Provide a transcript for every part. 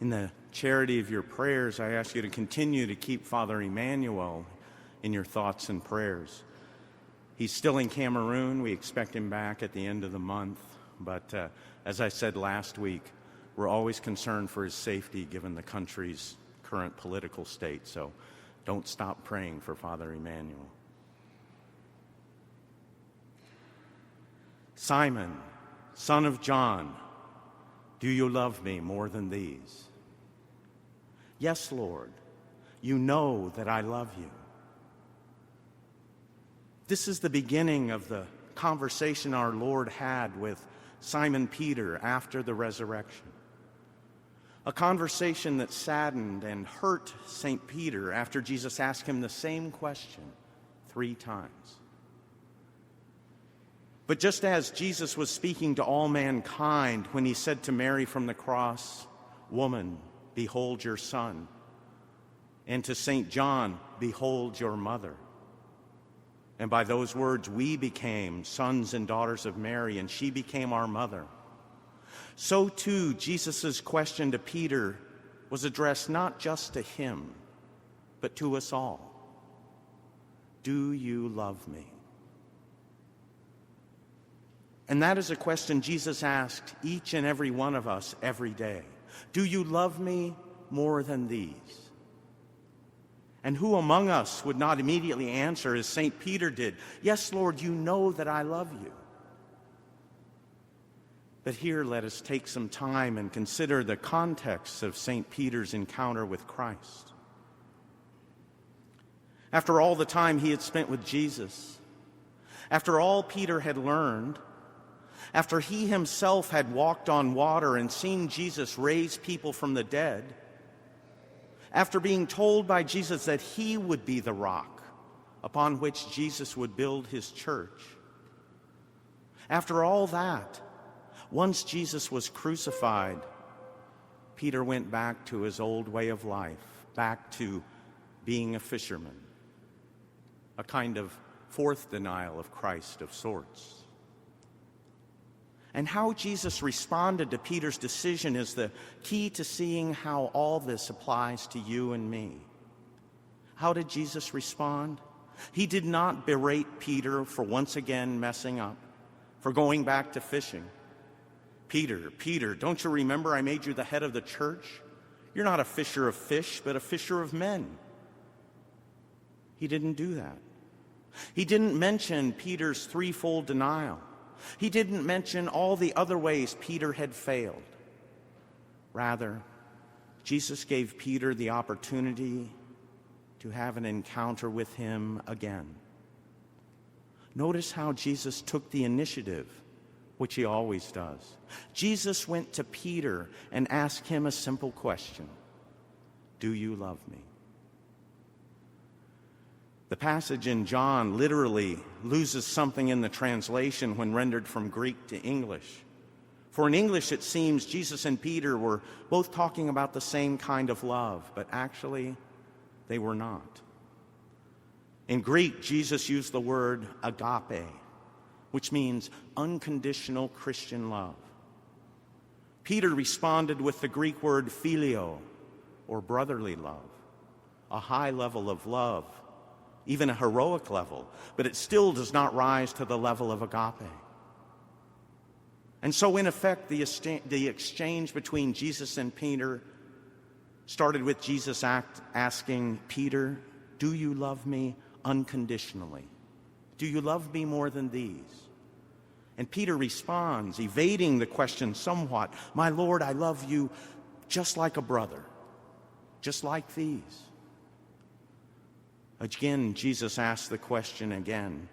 In the charity of your prayers, I ask you to continue to keep Father Emmanuel in your thoughts and prayers. He's still in Cameroon. We expect him back at the end of the month. But as I said last week, we're always concerned for his safety given the country's current political state. So don't stop praying for Father Emmanuel. Simon, son of John, do you love me more than these? Yes, Lord, you know that I love you. This is the beginning of the conversation our Lord had with Simon Peter after the resurrection. A conversation that saddened and hurt St. Peter after Jesus asked him the same question 3 times. But just as Jesus was speaking to all mankind when he said to Mary from the cross, "Woman, behold your son," and to St. John, "Behold your mother," and by those words we became sons and daughters of Mary, and she became our mother, so too Jesus' question to Peter was addressed not just to him, but to us all. Do you love me? And that is a question Jesus asked each and every one of us every day. Do you love me more than these? And who among us would not immediately answer as St. Peter did, "Yes, Lord, you know that I love you." But here let us take some time and consider the context of St. Peter's encounter with Christ. After all the time he had spent with Jesus, after all Peter had learned, after he himself had walked on water and seen Jesus raise people from the dead, after being told by Jesus that he would be the rock upon which Jesus would build his church, after all that, once Jesus was crucified, Peter went back to his old way of life, back to being a fisherman, a kind of fourth denial of Christ of sorts. And how Jesus responded to Peter's decision is the key to seeing how all this applies to you and me. How did Jesus respond? He did not berate Peter for once again messing up, for going back to fishing. Peter, don't you remember I made you the head of the church? You're not a fisher of fish, but a fisher of men. He didn't do that. He didn't mention Peter's threefold denial. He didn't mention all the other ways Peter had failed. Rather, Jesus gave Peter the opportunity to have an encounter with him again. Notice how Jesus took the initiative, which he always does. Jesus went to Peter and asked him a simple question: do you love me? The passage in John literally loses something in the translation when rendered from Greek to English. For in English, it seems Jesus and Peter were both talking about the same kind of love, but actually, they were not. In Greek, Jesus used the word agape, which means unconditional Christian love. Peter responded with the Greek word phileo, or brotherly love, a high level of love, even a heroic level, but it still does not rise to the level of agape. And so, in effect, the exchange between Jesus and Peter started with Jesus asking Peter, do you love me unconditionally? Do you love me more than these? And Peter responds, evading the question somewhat, my Lord, I love you just like a brother, just like these. Again, Jesus asks the question again.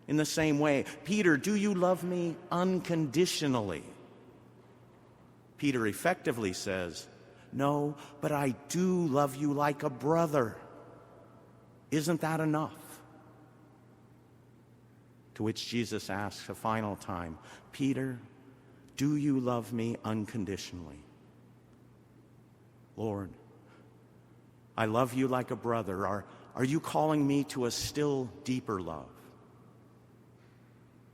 In the same way, Peter, do you love me unconditionally? Peter effectively says, no, but I do love you like a brother. Isn't that enough? To which Jesus asks a final time, Peter, do you love me unconditionally? Lord, I love you like a brother. Are you calling me to a still deeper love?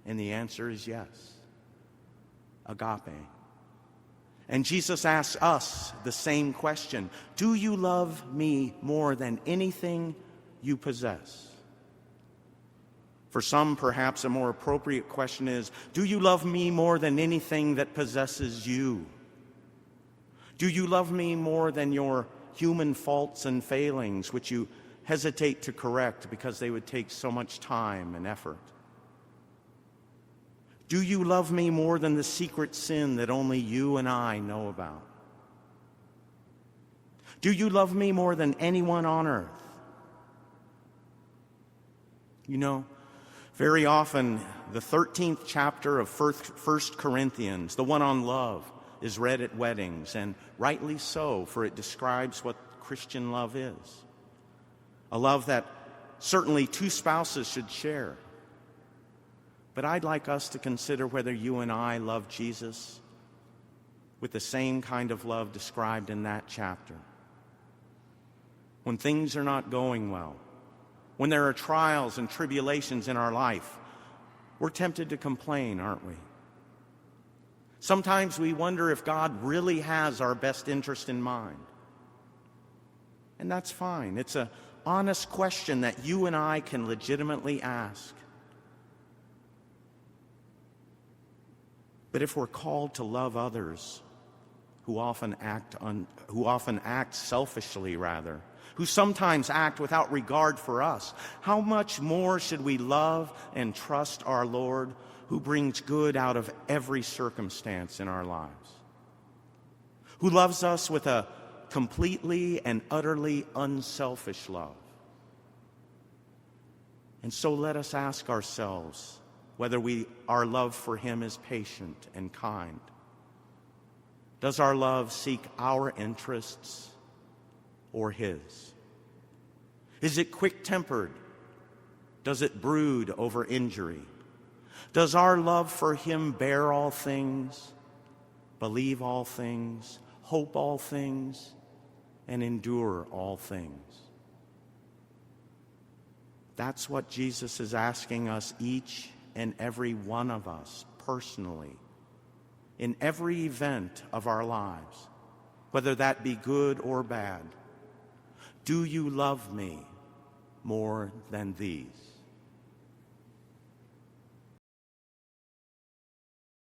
And the answer is yes. Agape. And Jesus asks us the same question. Do you love me more than anything you possess? For some, perhaps a more appropriate question is, do you love me more than anything that possesses you? Do you love me more than your human faults and failings, which you hesitate to correct because they would take so much time and effort? Do you love me more than the secret sin that only you and I know about? Do you love me more than anyone on earth? You know, very often the 13th chapter of 1 Corinthians, the one on love, is read at weddings, and rightly so, for it describes what Christian love is. A love that certainly two spouses should share. But I'd like us to consider whether you and I love Jesus with the same kind of love described in that chapter. When things are not going well, when there are trials and tribulations in our life, we're tempted to complain, aren't we? Sometimes we wonder if God really has our best interest in mind. And that's fine. It's an honest question that you and I can legitimately ask. But if we're called to love others who often act selfishly, who sometimes act without regard for us, how much more should we love and trust our Lord, who brings good out of every circumstance in our lives, who loves us with a completely and utterly unselfish love? And so let us ask ourselves whether our love for him is patient and kind. Does our love seek our interests or his? Is it quick-tempered? Does it brood over injury? Does our love for him bear all things, believe all things, hope all things, and endure all things? That's what Jesus is asking us, each and every one of us, personally, in every event of our lives, whether that be good or bad. Do you love me more than these?